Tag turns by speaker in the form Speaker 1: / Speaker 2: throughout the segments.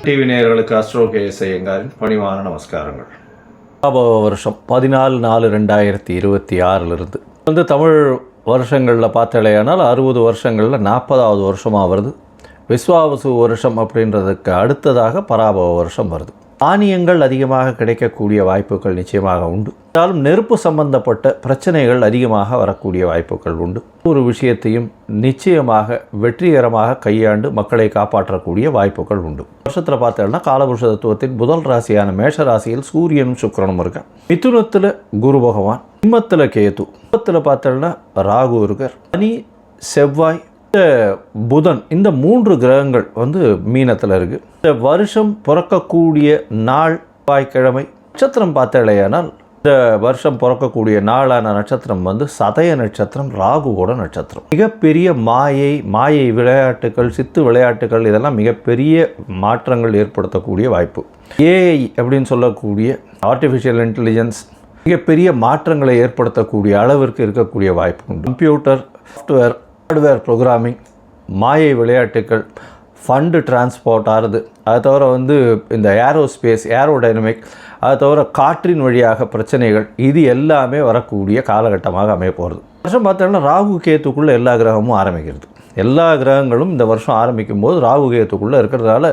Speaker 1: TV நேயர்களுக்கு astro KS ஐயங்காரின் பணிவான நமஸ்காரங்கள்.
Speaker 2: வருஷம் 14/4/2026 வந்து தமிழ் வருஷங்களில் பார்த்தாலேயானால் 60 வருஷங்களில் 40வது வருஷமாக வருது. விஸ்வாவசு வருஷம் அப்படின்றதுக்கு அடுத்ததாக பராபவ வருஷம் வருது. தானியங்கள் அதிகமாக கிடைக்கக்கூடிய வாய்ப்புகள் நிச்சயமாக உண்டு. இருந்தாலும் நெருப்பு சம்பந்தப்பட்ட பிரச்சனைகள் அதிகமாக வரக்கூடிய வாய்ப்புகள் உண்டு. ஒரு விஷயத்தையும் நிச்சயமாக வெற்றிகரமாக கையாண்டு மக்களை காப்பாற்றக்கூடிய வாய்ப்புகள் உண்டு. வருஷத்தில் பார்த்தோம்னா காலபுருஷ தத்துவத்தின் முதல் ராசியான மேஷ ராசியில் சூரியனும் சுக்கிரனும் இருக்கார். மிதுனத்தில் குரு பகவான், சிம்மத்தில் கேது, கும்பத்தில் பார்த்தோம்னா ராகு இருக்கார். சனி, செவ்வாய், புதன், இந்த 3 கிரகங்கள் வந்து மீனத்தில் இருக்குது. இந்த வருஷம் பிறக்கக்கூடிய நாள் செவ்வாய்க்கிழமை. நட்சத்திரம் பார்த்தாலேயானால் இந்த வருஷம் பிறக்கக்கூடிய நாளான நட்சத்திரம் வந்து சதய நட்சத்திரம், ராகுவோட நட்சத்திரம். மிகப்பெரிய மாயை விளையாட்டுகள், சித்து விளையாட்டுகள், இதெல்லாம் மிகப்பெரிய மாற்றங்கள் ஏற்படுத்தக்கூடிய வாய்ப்பு. ஏஐ அப்படின்னு சொல்லக்கூடிய ஆர்டிஃபிஷியல் இன்டெலிஜென்ஸ் மிகப்பெரிய மாற்றங்களை ஏற்படுத்தக்கூடிய அளவிற்கு இருக்கக்கூடிய வாய்ப்பு உண்டு. கம்ப்யூட்டர், சாஃப்ட்வேர், ஹார்ட்வேர் ப்ரோக்ராமிங், மாயை விளையாட்டுகள், ஃபண்டு டிரான்ஸ்போர்ட் ஆகுது. அதை தவிர வந்து இந்த ஏரோஸ்பேஸ், ஏரோடைனமிக், அதை தவிர காற்றின் வழியாக பிரச்சனைகள், இது எல்லாமே வரக்கூடிய காலகட்டமாக அமைய போகிறது. வருஷம் பார்த்தோம்னா ராகு கேத்துக்குள்ளே எல்லா கிரகமும் ஆரம்பிக்கிறது. எல்லா கிரகங்களும் இந்த வருஷம் ஆரம்பிக்கும் போது ராகு கேத்துக்குள்ளே இருக்கிறதால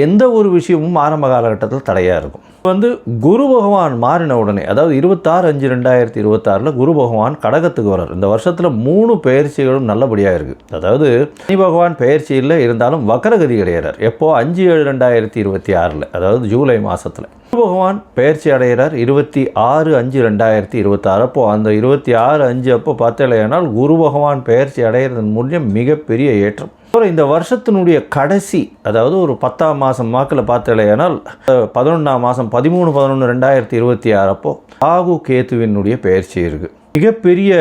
Speaker 2: எந்த ஒரு விஷயமும் ஆரம்ப காலகட்டத்தில் தடையாக இருக்கும். வந்து குரு பகவான் மாறின உடனே, அதாவது 26/5/2026 குரு பகவான் கடகத்துக்கு வர்றார். இந்த வருஷத்தில் 3 பெயர்ச்சிகளும் நல்லபடியாக இருக்குது. அதாவது சனி பகவான் பெயர்ச்சியில் இருந்தாலும் வக்கரகதி கிடையாது. எப்போ 5/7/2026, அதாவது ஜூலை மாதத்தில் குரு பகவான் பெயர்ச்சி அடைகிறார். 26/5/2026. அப்போது அந்த 26/5 அப்போ பார்த்தலையானால் குரு பகவான் பெயர்ச்சி அடைகிறதன் மூலம் மிகப்பெரிய ஏற்றம். இந்த வருஷத்தினுடைய கடைசி, அதாவது ஒரு 10ஆம் மாதம் வாக்கில் பார்த்தலையானால் 11ஆம் மாதம் 13/11/2026 அப்போ ராகு கேத்துவினுடைய பெயர்ச்சி இருக்குது. மிகப்பெரிய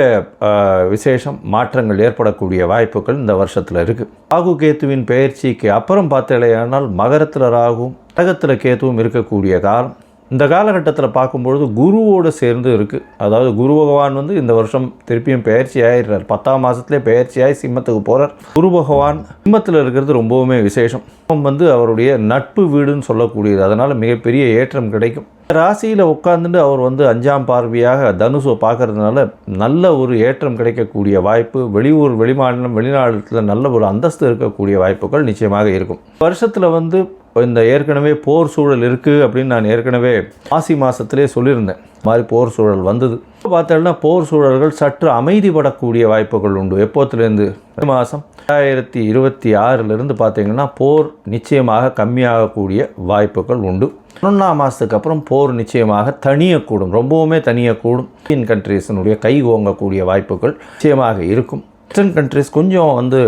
Speaker 2: விசேஷம், மாற்றங்கள் ஏற்படக்கூடிய வாய்ப்புகள் இந்த வருஷத்தில் இருக்குது. ராகு கேத்துவின் பெயர்ச்சிக்கு அப்புறம் பார்த்தலையானால் மகரத்தில் ராகுவும் கடகத்தில் கேத்துவும் இருக்கக்கூடிய காலம். இந்த காலகட்டத்தில் பார்க்கும்பொழுது குருவோடு சேர்ந்து இருக்குது. அதாவது குரு பகவான் வந்து இந்த வருஷம் திருப்பியும் பெயர்ச்சி ஆகிடுறார். 10ஆம் மாதத்துலேயே பெயர்ச்சியாகி சிம்மத்துக்கு போகிறார். குரு பகவான் சிம்மத்தில் இருக்கிறது ரொம்பவுமே விசேஷம். வந்து அவருடைய நட்பு வீடுன்னு சொல்லக்கூடியது. அதனால் மிகப்பெரிய ஏற்றம் கிடைக்கும். ராசியில் உட்காந்துட்டு அவர் வந்து 5ஆம் பார்வையாக தனுசை பார்க்கறதுனால நல்ல ஒரு ஏற்றம் கிடைக்கக்கூடிய வாய்ப்பு. வெளியூர், வெளிமாநிலம், வெளிநாட்டில் நல்ல ஒரு அந்தஸ்து இருக்கக்கூடிய வாய்ப்புகள் நிச்சயமாக இருக்கும். வருஷத்தில் வந்து இந்த ஏற்கனவே போர் சூழல் இருக்குது அப்படின்னு நான் ஏற்கனவே மாசி மாதத்திலே சொல்லியிருந்தேன். மாதிரி போர் சூழல் வந்தது. பார்த்தோம்னா போர் சூழல்கள் சற்று அமைதிப்படக்கூடிய வாய்ப்புகள் உண்டு. எப்போத்துலேருந்து மாதம் 2026 பார்த்தீங்கன்னா போர் நிச்சயமாக கம்மியாகக்கூடிய வாய்ப்புகள் உண்டு. 11ஆம் மாதத்துக்கு அப்புறம் போர் நிச்சயமாக தனியக்கூடும், ரொம்பவுமே தனியக்கூடும். இந்தியன் கண்ட்ரீஸினுடைய கை ஓங்கக்கூடிய வாய்ப்புகள் நிச்சயமாக இருக்கும். வெஸ்டர்ன் கண்ட்ரீஸ் கொஞ்சம் வந்து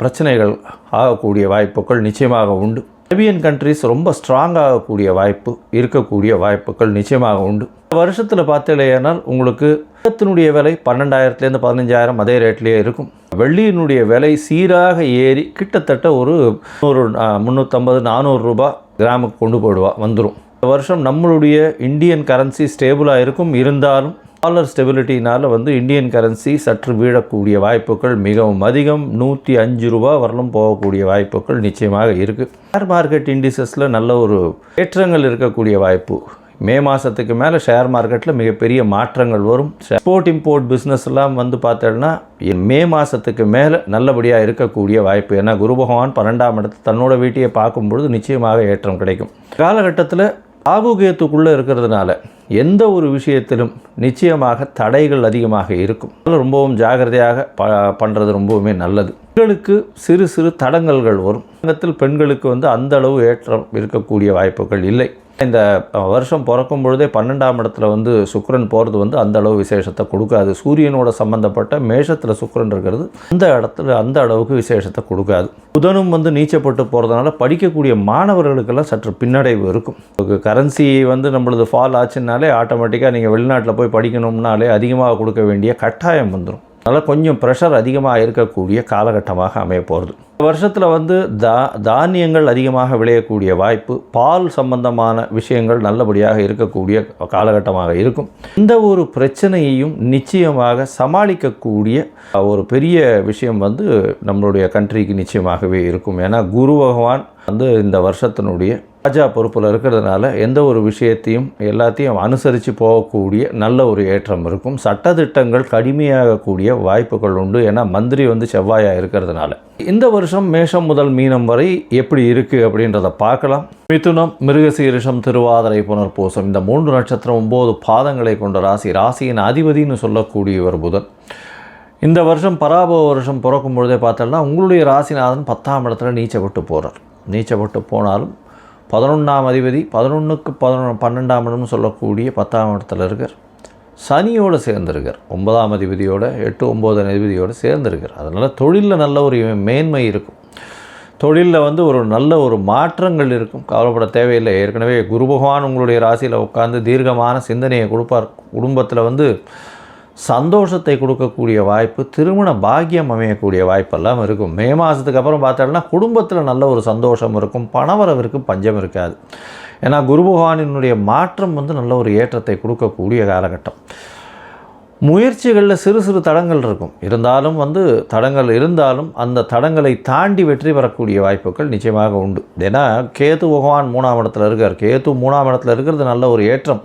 Speaker 2: பிரச்சனைகள் ஆகக்கூடிய வாய்ப்புகள் நிச்சயமாக உண்டு. அரேபியன் கண்ட்ரீஸ் ரொம்ப ஸ்ட்ராங்காகக்கூடிய வாய்ப்பு இருக்கக்கூடிய வாய்ப்புகள் நிச்சயமாக உண்டு. வருஷத்தில் பார்த்தீங்கன்னா உங்களுக்கு வெள்ளத்தினுடைய விலை 12,000 15,000 அதே ரேட்லேயே இருக்கும். வெள்ளியினுடைய விலை சீராக ஏறி கிட்டத்தட்ட ஒரு 350-400 ரூபாய் கிராமுக்கு கொண்டு போடுவா வந்துடும். இந்த வருஷம் நம்மளுடைய இந்தியன் கரன்சி ஸ்டேபிளாக இருக்கும். இருந்தாலும் டாலர் ஸ்டெபிலிட்டினால் வந்து இந்தியன் கரன்சி சற்று வீழக்கூடிய வாய்ப்புகள் மிகவும் அதிகம். 105 ரூபாய் வரலும் போகக்கூடிய வாய்ப்புகள் நிச்சயமாக இருக்குது. ஷேர் மார்க்கெட் இண்டிசஸில் நல்ல ஒரு ஏற்றங்கள் இருக்கக்கூடிய வாய்ப்பு. மே மாதத்துக்கு மேலே ஷேர் மார்க்கெட்டில் மிகப்பெரிய மாற்றங்கள் வரும். எக்ஸ்போர்ட் இம்போர்ட் பிஸ்னஸ் எல்லாம் வந்து பார்த்தோன்னா மே மாதத்துக்கு மேலே நல்லபடியாக இருக்கக்கூடிய வாய்ப்பு. ஏன்னா குரு பகவான் 12ஆம் இடத்து தன்னோட வீட்டையே பார்க்கும்பொழுது நிச்சயமாக ஏற்றம் கிடைக்கும். காலகட்டத்தில் ராகு கேத்துக்குள்ளே இருக்கிறதுனால எந்த ஒரு விஷயத்திலும் நிச்சயமாக தடைகள் அதிகமாக இருக்கும். ரொம்பவும் ஜாகிரதையாக பண்ணுறது ரொம்பவுமே நல்லது. பெண்களுக்கு சிறு சிறு தடங்கல்கள் வரும். பெண்களுக்கு வந்து அந்த அளவு ஏற்றம் இருக்கக்கூடிய வாய்ப்புகள் இல்லை. இந்த வருஷம் பிறக்கும் பொழுதே 12ஆம் இடத்துல வந்து சுக்கிரன் போகிறது வந்து அந்த அளவு விசேஷத்தை கொடுக்காது. சூரியனோட சம்பந்தப்பட்ட மேஷத்தில் சுக்கிரன் இருக்கிறது அந்த இடத்துல அந்த அளவுக்கு விசேஷத்தை கொடுக்காது. புதனும் வந்து நீச்சப்பட்டு போகிறதுனால படிக்கக்கூடிய மாணவர்களுக்கெல்லாம் சற்று பின்னடைவு இருக்கும். கரன்சி வந்து நம்மளது ஃபால் ஆச்சுன்னாலே ஆட்டோமேட்டிக்காக நீங்கள் வெளிநாட்டில் போய் படிக்கணும்னாலே அதிகமாக கொடுக்க வேண்டிய கட்டாயம் வந்துடும். அதனால் கொஞ்சம் ப்ரெஷர் அதிகமாக இருக்கக்கூடிய காலகட்டமாக அமைய போகிறது. இந்த வருஷத்தில் வந்து தானியங்கள் அதிகமாக விளையக்கூடிய வாய்ப்பு, பால் சம்பந்தமான விஷயங்கள் நல்லபடியாக இருக்கக்கூடிய காலகட்டமாக இருக்கும். இந்த ஒரு பிரச்சனையையும் நிச்சயமாக சமாளிக்கக்கூடிய ஒரு பெரிய விஷயம் வந்து நம்மளுடைய கண்ட்ரிக்கு நிச்சயமாகவே இருக்கும். ஏன்னா குரு பகவான் வந்து இந்த வருஷத்தினுடைய ராஜா பொறுப்பில் இருக்கிறதுனால எந்த ஒரு விஷயத்தையும் எல்லாத்தையும் அனுசரித்து போகக்கூடிய நல்ல ஒரு ஏற்றம் இருக்கும். சட்டத்திட்டங்கள் கடுமையாகக்கூடிய வாய்ப்புகள் உண்டு. ஏன்னா மந்திரி வந்து செவ்வாயாக இருக்கிறதுனால. இந்த வருஷம் மேஷம் முதல் மீனம் வரை எப்படி இருக்குது அப்படின்றத பார்க்கலாம். மிதுனம், மிருகசீரிஷம், திருவாதிரை, புனர்பூசம் இந்த 3 நட்சத்திரம் 9 பாதங்களை கொண்ட ராசி. ராசியின் அதிபதினு சொல்லக்கூடியவர் புதன். இந்த வருஷம் பராபவ வருஷம் பிறக்கும் பொழுதே பார்த்தோம்னா உங்களுடைய ராசிநாதன் 10ஆம் இடத்துல நீச்சப்பட்டு போகிறார். நீச்சப்பட்டு போனாலும் 11ஆம் அதிபதி 11க்கு 12ஆம் இடம்னு சொல்லக்கூடிய 10ஆம் இடத்துல இருக்கார். சனியோடு சேர்ந்துருக்கார். 9ஆம் அதிபதியோட 8, 9 அதிபதியோடு சேர்ந்துருக்கார். அதனால் தொழிலில் நல்ல ஒரு மேன்மை இருக்கும். தொழிலில் வந்து ஒரு நல்ல ஒரு மாற்றங்கள் இருக்கும். கவலைப்பட தேவையில்லை. ஏற்கனவே குரு பகவான் உங்களுடைய ராசியில் உட்கார்ந்து தீர்க்கமான சிந்தனையை கொடுப்பார். குடும்பத்தில் வந்து சந்தோஷத்தை கொடுக்கக்கூடிய வாய்ப்பு, திருமண பாக்கியம் அமையக்கூடிய வாய்ப்பெல்லாம் இருக்கும். மே மாதத்துக்கு அப்புறம் பார்த்தோம்னா குடும்பத்தில் நல்ல ஒரு சந்தோஷம் இருக்கும். பணவரவிற்கு பஞ்சம் இருக்காது. ஏன்னா குரு பகவானினுடைய மாற்றம் வந்து நல்ல ஒரு ஏற்றத்தை கொடுக்கக்கூடிய காலகட்டம். முயற்சிகளில் சிறு சிறு தடங்கள் இருக்கும். இருந்தாலும் வந்து தடங்கள் இருந்தாலும் அந்த தடங்களை தாண்டி வெற்றி பெறக்கூடிய வாய்ப்புகள் நிச்சயமாக உண்டு. ஏன்னா கேது பகவான் 3ஆம் இடத்துல இருக்கார். கேது 3ஆம் இடத்துல இருக்கிறது நல்ல ஒரு ஏற்றம்.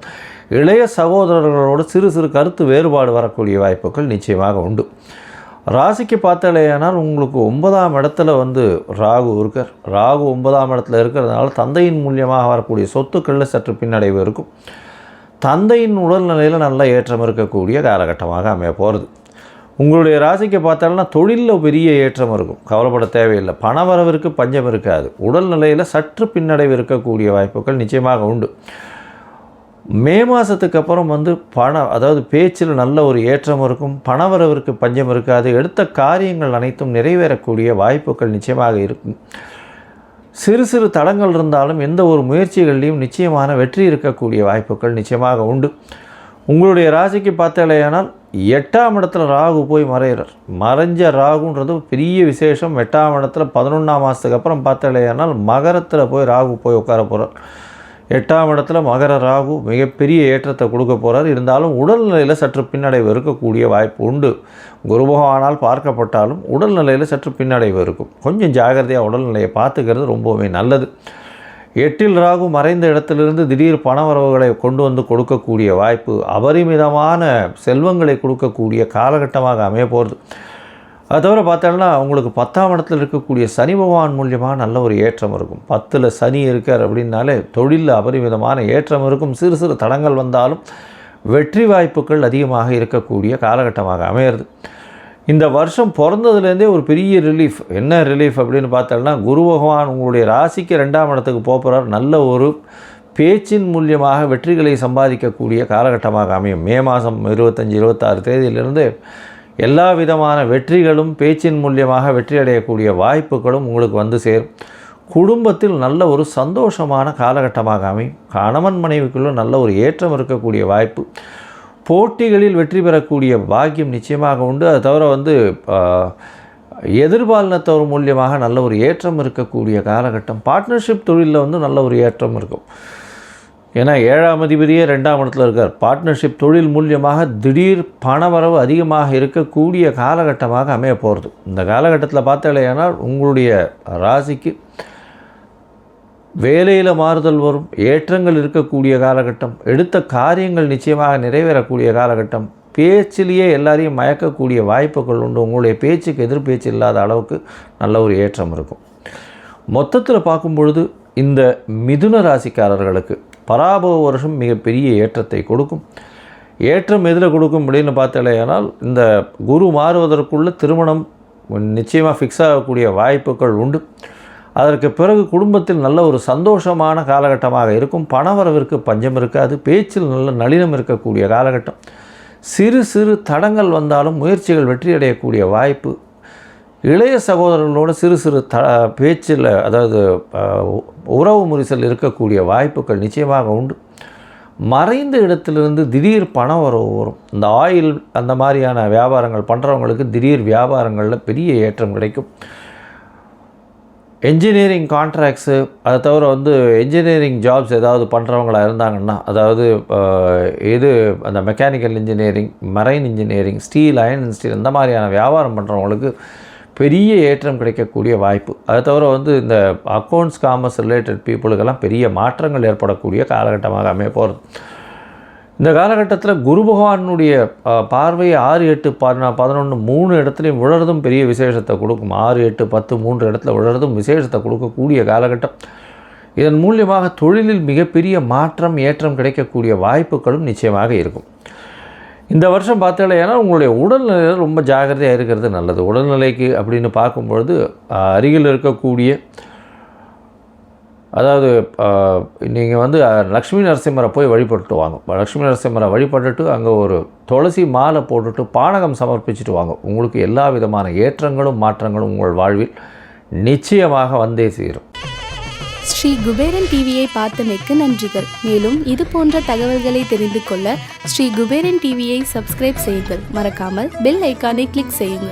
Speaker 2: இளைய சகோதரர்களோடு சிறு சிறு கருத்து வேறுபாடு வரக்கூடிய வாய்ப்புகள் நிச்சயமாக உண்டு. ராசிக்கு பார்த்தாலேயானால் உங்களுக்கு 9ஆம் இடத்துல வந்து ராகு இருக்கார். ராகு 9ஆம் இடத்துல இருக்கிறதுனால தந்தையின் மூலியமாக வரக்கூடிய சொத்துக்களில் சற்று பின்னடைவு இருக்கும். தந்தையின் உடல்நிலையில் நல்ல ஏற்றம் இருக்கக்கூடிய காலகட்டமாக அமைய போகிறது. உங்களுடைய ராசிக்கு பார்த்தாலும்னா தொழிலில் பெரிய ஏற்றம் இருக்கும். கவலைப்பட தேவையில்லை. பணவரவிற்கு பஞ்சம் இருக்காது. உடல்நிலையில் சற்று பின்னடைவு இருக்கக்கூடிய வாய்ப்புகள் நிச்சயமாக உண்டு. மே மாதத்துக்கு அப்புறம் வந்து அதாவது பேச்சில் நல்ல ஒரு ஏற்றம் இருக்கும். பணவரவிற்கு பஞ்சம் இருக்காது. எடுத்த காரியங்கள் அனைத்தும் நிறைவேறக்கூடிய வாய்ப்புகள் நிச்சயமாக இருக்கும். சிறு சிறு தடங்கள் இருந்தாலும் எந்த ஒரு முயற்சிகள்லையும் நிச்சயமான வெற்றி இருக்கக்கூடிய வாய்ப்புகள் நிச்சயமாக உண்டு. உங்களுடைய ராசிக்கு பார்த்தாலேயானால் 8ஆம் இடத்துல ராகு போய் மறைகிறார். மறைஞ்ச ராகுன்றது பெரிய விசேஷம். 8ஆம் இடத்துல 11ஆம் மாதத்துக்கு அப்புறம் பார்த்தாலேயானால் மகரத்தில் போய் ராகு போய் உட்கார போகிறார். 8ஆம் இடத்துல மகர ராகு மிகப்பெரிய ஏற்றத்தை கொடுக்க போகிறார். இருந்தாலும் உடல்நிலையில் சற்று பின்னடைவு இருக்கக்கூடிய வாய்ப்பு உண்டு. குரு பகவானால் பார்க்கப்பட்டாலும் உடல்நிலையில் சற்று பின்னடைவு இருக்கும். கொஞ்சம் ஜாகிரதையாக உடல்நிலையை பார்த்துக்கிறது ரொம்பவுமே நல்லது. 8இல் ராகு மறைந்த இடத்திலிருந்து திடீர் பணவரவுகளை கொண்டு வந்து கொடுக்கக்கூடிய வாய்ப்பு, அபரிமிதமான செல்வங்களை கொடுக்கக்கூடிய காலகட்டமாக அமைய போகிறது. அது தவிர பார்த்தோம்னா உங்களுக்கு 10ஆம் இடத்துல இருக்கக்கூடிய சனி பகவான் மூலியமாக நல்ல ஒரு ஏற்றம் இருக்கும். 10ல் சனி இருக்கார் அப்படின்னாலே தொழிலில் அபரிமிதமான ஏற்றம் இருக்கும். சிறு சிறு தடங்கள் வந்தாலும் வெற்றி வாய்ப்புகள் அதிகமாக இருக்கக்கூடிய காலகட்டமாக அமையிறது. இந்த வருஷம் பிறந்ததுலேருந்தே ஒரு பெரிய ரிலீஃப். என்ன ரிலீஃப் அப்படின்னு பார்த்தோம்னா குரு பகவான் உங்களுடைய ராசிக்கு 2ஆம் இடத்துக்கு போகிறார். நல்ல ஒரு பேச்சின் மூலியமாக வெற்றிகளை சம்பாதிக்கக்கூடிய காலகட்டமாக அமையும். மே மாதம் 25, 26 தேதியிலிருந்து எல்லா விதமான வெற்றிகளும் பேச்சின் மூலியமாக வெற்றி அடையக்கூடிய வாய்ப்புகளும் உங்களுக்கு வந்து சேரும். குடும்பத்தில் நல்ல ஒரு சந்தோஷமான காலகட்டமாக அமையும். கணவன் மனைவிக்குள்ள நல்ல ஒரு ஏற்றம் இருக்கக்கூடிய வாய்ப்பு, போட்டிகளில் வெற்றி பெறக்கூடிய பாக்கியம் நிச்சயமாக உண்டு. அது தவிர வந்து எதிர்பாலினத்தவர் மூலியமாக நல்ல ஒரு ஏற்றம் இருக்கக்கூடிய காலகட்டம். பார்ட்னர்ஷிப் தொழிலில் வந்து நல்ல ஒரு ஏற்றம் இருக்கும். ஏன்னா 7ஆம் அதிபதியே 2ஆம் இடத்துல இருக்கார். பார்ட்னர்ஷிப் தொழில் மூலியமாக திடீர் பணவரவு அதிகமாக இருக்கக்கூடிய காலகட்டமாக அமைய போகிறது. இந்த காலகட்டத்தில் பார்த்தாலேயானால் உங்களுடைய ராசிக்கு வேலையில் மாறுதல் வரும், ஏற்றங்கள் இருக்கக்கூடிய காலகட்டம், எடுத்த காரியங்கள் நிச்சயமாக நிறைவேறக்கூடிய காலகட்டம், பேச்சிலேயே எல்லாரையும் மயக்கக்கூடிய வாய்ப்புகள் உண்டு. உங்களுடைய பேச்சுக்கு எதிர்பேச்சு இல்லாத அளவுக்கு நல்ல ஒரு ஏற்றம் இருக்கும். மொத்தத்தில் பார்க்கும் பொழுது இந்த மிதுன ராசிக்காரர்களுக்கு பராபவ வருஷம் மிகப்பெரிய ஏற்றத்தை கொடுக்கும். ஏற்றம் எதில் கொடுக்கும் அப்படின்னு பார்த்தாலேயானால் இந்த குரு மாறுவதற்குள்ள திருமணம் நிச்சயமாக ஃபிக்ஸ் ஆகக்கூடிய வாய்ப்புகள் உண்டு. அதற்கு பிறகு குடும்பத்தில் நல்ல ஒரு சந்தோஷமான காலகட்டமாக இருக்கும். பணவரவிற்கு பஞ்சம் இருக்காது. பேச்சில் நல்ல நளினம் இருக்கக்கூடிய காலகட்டம். சிறு சிறு தடங்கள் வந்தாலும் முயற்சிகள் வெற்றியடையக்கூடிய வாய்ப்பு. இளைய சகோதரர்களோடு சிறு சிறு பேச்சில் அதாவது உறவு முறிசல் இருக்கக்கூடிய வாய்ப்புகள் நிச்சயமாக உண்டு. மறைந்த இடத்துலேருந்து திடீர் பணம் வரும். இந்த ஆயில் அந்த மாதிரியான வியாபாரங்கள் பண்ணுறவங்களுக்கு திடீர் வியாபாரங்களில் பெரிய ஏற்றம் கிடைக்கும். என்ஜினியரிங் கான்ட்ராக்ட்ஸு, அதை தவிர என்ஜினியரிங் ஜாப்ஸ் ஏதாவது பண்ணுறவங்களா இருந்தாங்கன்னா, அதாவது அந்த mechanical engineering, marine engineering, steel, iron and Steeles இந்த மாதிரியான வியாபாரம் பண்ணுறவங்களுக்கு பெரிய ஏற்றம் கிடைக்கக்கூடிய வாய்ப்பு. அதை தவிர இந்த அக்கௌண்ட்ஸ், காமர்ஸ் ரிலேட்டட் பீப்புளுக்கெல்லாம் பெரிய மாற்றங்கள் ஏற்படக்கூடிய காலகட்டமாக அமைய போகிறது. இந்த காலகட்டத்தில் குரு பகவானுடைய பார்வை 6, 8, 11, 3 இடத்துலையும் விழறதும் பெரிய விசேஷத்தை கொடுக்கும். 6, 8, 10, 3 இடத்துல விழறதும் விசேஷத்தை கொடுக்கக்கூடிய காலகட்டம். இதன் மூலியமாக தொழிலில் மிகப்பெரிய மாற்றம், ஏற்றம் கிடைக்கக்கூடிய வாய்ப்புகளும் நிச்சயமாக இருக்கும். இந்த வருஷம் பார்த்தாலேனா உங்களுடைய உடல்நிலையில் ரொம்ப ஜாக்கிரதையாக இருக்கிறது நல்லது. உடல்நிலைக்கு அப்படின்னு பார்க்கும்பொழுது அருகில் இருக்கக்கூடிய, அதாவது நீங்கள் லக்ஷ்மி நரசிம்மரை போய் வழிபட்டுட்டு வாங்க. லக்ஷ்மி நரசிம்மரை வழிபட்டுட்டு அங்கே ஒரு துளசி மாலை போட்டுட்டு பானகம் சமர்ப்பிச்சுட்டு வாங்க. உங்களுக்கு எல்லா விதமான ஏற்றங்களும் மாற்றங்களும் உங்கள் வாழ்வில் நிச்சயமாக வந்தே சேரும்.
Speaker 3: ஸ்ரீ குபேரன் டிவியை பார்த்தமைக்கு நன்றிகள். மேலும் இது போன்ற தகவல்களை தெரிந்து கொள்ள ஸ்ரீ குபேரன் டிவியை சப்ஸ்கிரைப் செய்யுங்கள். மறக்காமல் பெல் ஐக்கானை கிளிக் செய்யுங்கள்.